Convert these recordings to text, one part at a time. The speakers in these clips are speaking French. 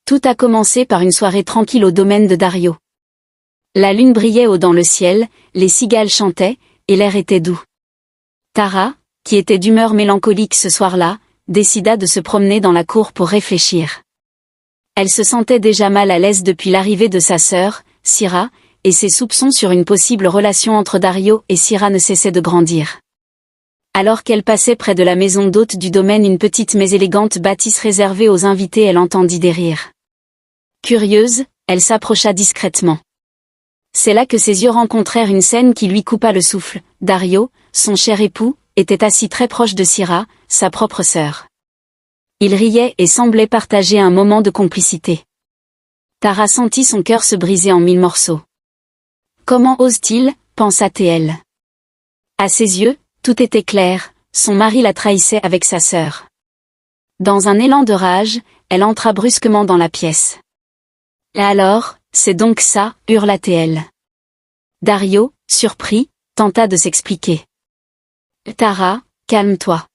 Tout a commencé par une soirée tranquille au domaine de Dario. La lune brillait haut dans le ciel, les cigales chantaient, et l'air était doux. Tara, qui était d'humeur mélancolique ce soir-là, décida de se promener dans la cour pour réfléchir. Elle se sentait déjà mal à l'aise depuis l'arrivée de sa sœur, Syrah, et ses soupçons sur une possible relation entre Dario et Syrah ne cessaient de grandir. Alors qu'elle passait près de la maison d'hôte du domaine, une petite mais élégante bâtisse réservée aux invités, elle entendit des rires. Curieuse, elle s'approcha discrètement. C'est là que ses yeux rencontrèrent une scène qui lui coupa le souffle. Dario, son cher époux, était assis très proche de Syrah, sa propre sœur. Il riait et semblait partager un moment de complicité. Tara sentit son cœur se briser en 1000 morceaux. Comment ose-t-il, pensa-t-elle. À ses yeux, tout était clair, son mari la trahissait avec sa sœur. Dans un élan de rage, elle entra brusquement dans la pièce. Et alors, c'est donc ça, hurla-t-elle. Dario, surpris, tenta de s'expliquer. Tara, calme-toi.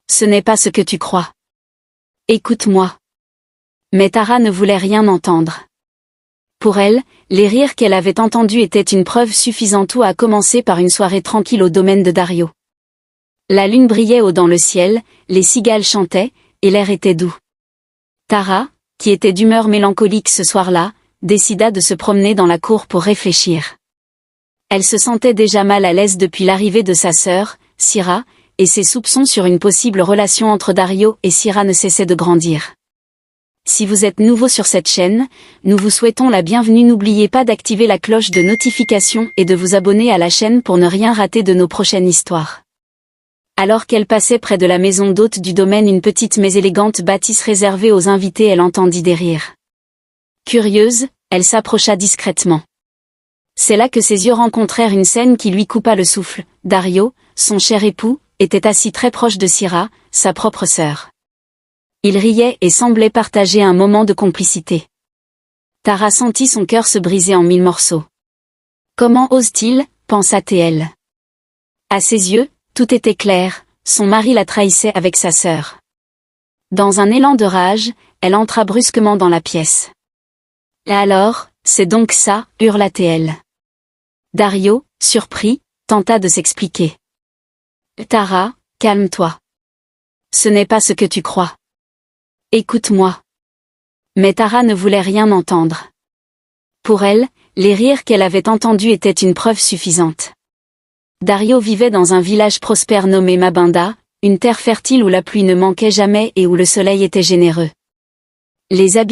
Ce n'est pas ce que tu crois. Écoute-moi. Mais Tara ne voulait rien entendre. Pour elle, les rires qu'elle avait entendus étaient une preuve suffisante. Tout a commencé par une soirée tranquille au domaine de Dario. La lune brillait haut dans le ciel, les cigales chantaient, et l'air était doux. Tara, qui était d'humeur mélancolique ce soir-là, décida de se promener dans la cour pour réfléchir. Elle se sentait déjà mal à l'aise depuis l'arrivée de sa sœur, Syrah, et ses soupçons sur une possible relation entre Dario et Syrah ne cessaient de grandir. Si vous êtes nouveau sur cette chaîne, nous vous souhaitons la bienvenue. N'oubliez pas d'activer la cloche de notification et de vous abonner à la chaîne pour ne rien rater de nos prochaines histoires. Alors qu'elle passait près de la maison d'hôte du domaine, une petite mais élégante bâtisse réservée aux invités, elle entendit des rires. Curieuse, elle s'approcha discrètement. C'est là que ses yeux rencontrèrent une scène qui lui coupa le souffle. Dario, son cher époux, était assis très proche de Syrah, sa propre sœur. Il riait et semblait partager un moment de complicité. Tara sentit son cœur se briser en 1000 morceaux. Comment ose-t-il, pensa-t-elle. À ses yeux, tout était clair, son mari la trahissait avec sa sœur. Dans un élan de rage, elle entra brusquement dans la pièce. Et alors, c'est donc ça, hurla-t-elle. Dario, surpris, tenta de s'expliquer. Tara, calme-toi. Ce n'est pas ce que tu crois. Écoute-moi. Mais Tara ne voulait rien entendre. Pour elle, les rires qu'elle avait entendus étaient une preuve suffisante. Dario vivait dans un village prospère nommé Mabinda, une terre fertile où la pluie ne manquait jamais et où le soleil était généreux. Les habitants